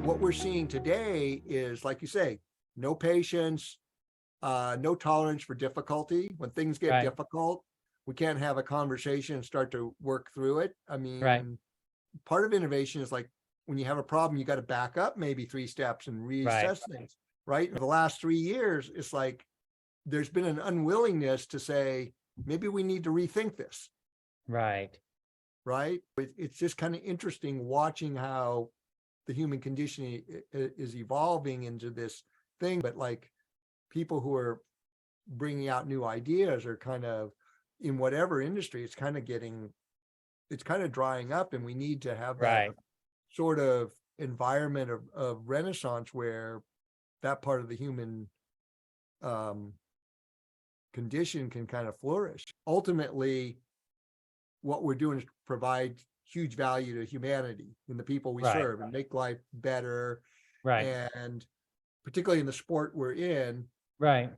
what we're seeing today is, like you say, no patience, no tolerance for difficulty. When things get Right. difficult, we can't have a conversation and start to work through it. I mean, Right. part of innovation is like when you have a problem, you got to back up maybe 3 steps and reassess things, right? The last 3 years, it's like there's been an unwillingness to say, maybe we need to rethink this, Right. right? It's just kind of interesting watching how the human condition is evolving into this thing, but like people who are bringing out new ideas are kind of, in whatever industry, it's kind of drying up, and we need to have that Right. sort of environment of renaissance where that part of the human condition can kind of flourish. Ultimately, what we're doing is provide huge value to humanity and the people we Right. serve and make life better. Right. And particularly in the sport we're in, Right.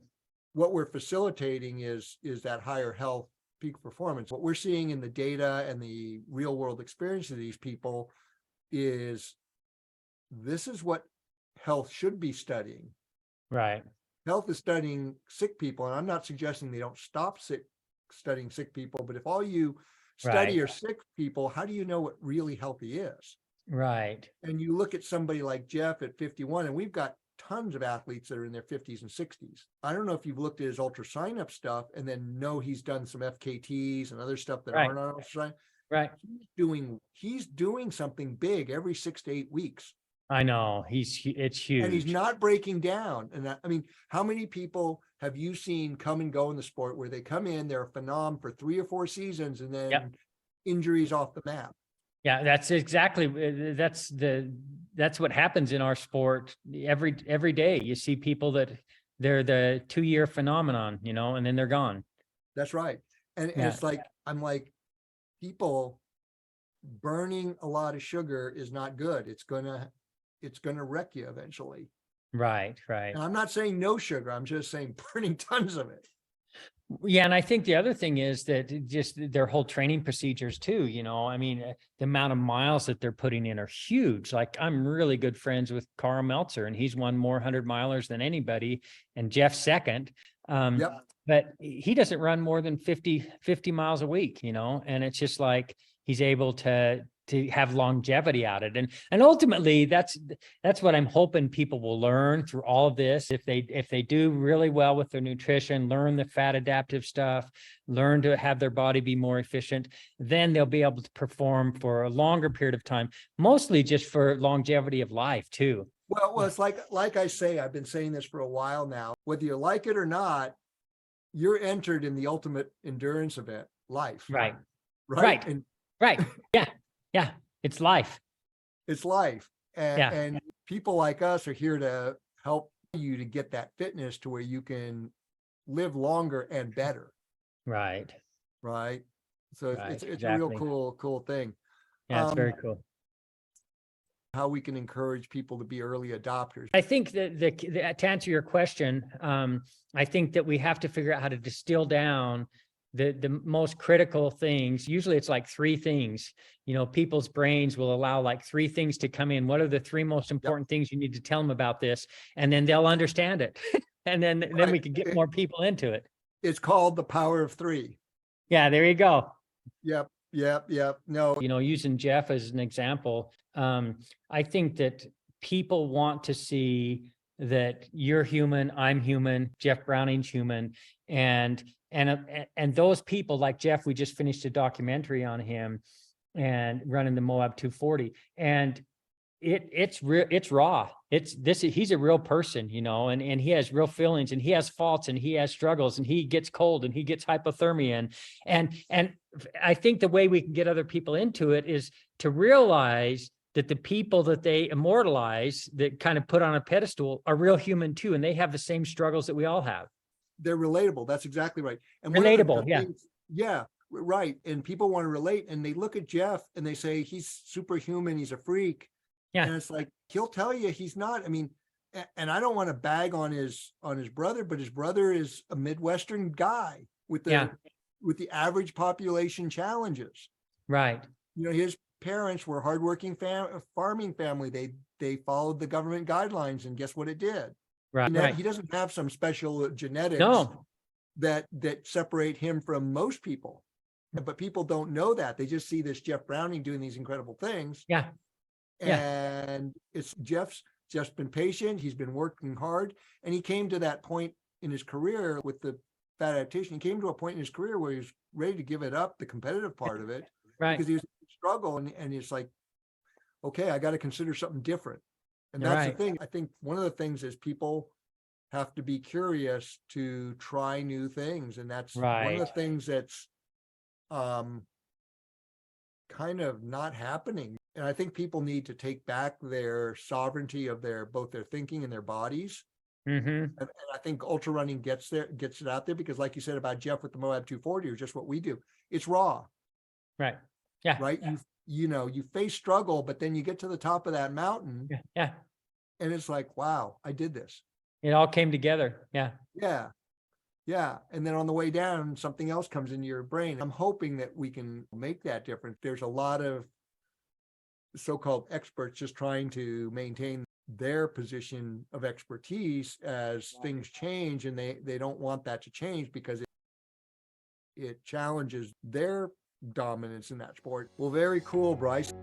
what we're facilitating is that higher health, peak performance. What we're seeing in the data and the real world experience of these people is this is what health should be studying. Right. Health is studying sick people, and I'm not suggesting they don't stop studying sick people, but if all you study Right. are sick people, how do you know what really healthy is? Right. And you look at somebody like Jeff at 51, and we've got tons of athletes that are in their 50s and 60s. I don't know if you've looked at his ultra sign up stuff and then know he's done some FKTs and other stuff that Right. aren't on ultra sign. Right. He's doing something big every 6 to 8 weeks. I know it's huge. And he's not breaking down. And I mean, how many people have you seen come and go in the sport where they come in, they're a phenom for 3 or 4 seasons, and then injuries off the map? Yeah, that's exactly, that's what happens in our sport every day. You see people that they're the 2-year phenomenon, and then they're gone. That's right. And it's like, I'm like, people burning a lot of sugar is not good. It's gonna wreck you eventually. Right. Right. And I'm not saying no sugar. I'm just saying burning tons of it. Yeah. And I think the other thing is that just their whole training procedures too, I mean, the amount of miles that they're putting in are huge. Like I'm really good friends with Carl Meltzer, and he's won more 100-milers than anybody, and Jeff's second. But he doesn't run more than 50 miles a week, and it's just like, he's able to have longevity out of it. And ultimately that's what I'm hoping people will learn through all of this. If they do really well with their nutrition, learn the fat adaptive stuff, learn to have their body be more efficient, then they'll be able to perform for a longer period of time, mostly just for longevity of life too. Well, it's like I say, I've been saying this for a while now, whether you like it or not, you're entered in the ultimate endurance event, life. Right. And right. Yeah. It's life. It's life. And people like us are here to help you to get that fitness to where you can live longer and better. Right. So it's exactly. A real cool thing. Yeah, it's very cool. How we can encourage people to be early adopters. I think that to answer your question, I think that we have to figure out how to distill down the most critical things. Usually it's like 3 things. People's brains will allow like 3 things to come in. What are the 3 most important things you need to tell them about this? And then they'll understand it. And then we can get more people into it. It's called the power of 3. Yeah, there you go. Yep. No. Using Jeff as an example, I think that people want to see that you're human, I'm human, Jeff Browning's human, and those people like Jeff, we just finished a documentary on him and running the Moab 240, and it's raw. He's a real person, and he has real feelings, and he has faults, and he has struggles, and he gets cold, and he gets hypothermia, and I think the way we can get other people into it is to realize that the people that they immortalize, that kind of put on a pedestal, are real human too, and they have the same struggles that we all have. They're relatable. That's exactly right. And relatable, yeah, right. And people want to relate, and they look at Jeff and they say he's superhuman, he's a freak. Yeah. And it's like, he'll tell you he's not. I mean, and I don't want to bag on his brother, but his brother is a Midwestern guy with the average population challenges. Right. His parents were hardworking farming family. They followed the government guidelines, and guess what it did? Right. Right. He doesn't have some special genetics No. that separate him from most people. But people don't know that. They just see this Jeff Browning doing these incredible things. Yeah. Yeah. And it's Jeff's just been patient. He's been working hard. And he came to that point in his career with the fat adaptation. He came to a point in his career where he was ready to give it up, the competitive part of it, Right. because he was in struggle. And it's like, okay, I got to consider something different. And You're that's right. the thing. I think one of the things is people have to be curious to try new things. And that's one of the Right. things that's kind of not happening. And I think people need to take back their sovereignty of both their thinking and their bodies. Mm-hmm. And I think ultra running gets it out there, because like you said about Jeff with the Moab 240, or just what we do, it's raw. Right. Yeah. Right. You face struggle, but then you get to the top of that mountain. Yeah. Yeah. And it's like, wow, I did this. It all came together. Yeah. Yeah. Yeah. And then on the way down, something else comes into your brain. I'm hoping that we can make that difference. There's a lot of so-called experts just trying to maintain their position of expertise as things change, and they don't want that to change because it challenges their dominance in that sport. Well, very cool, Bryce.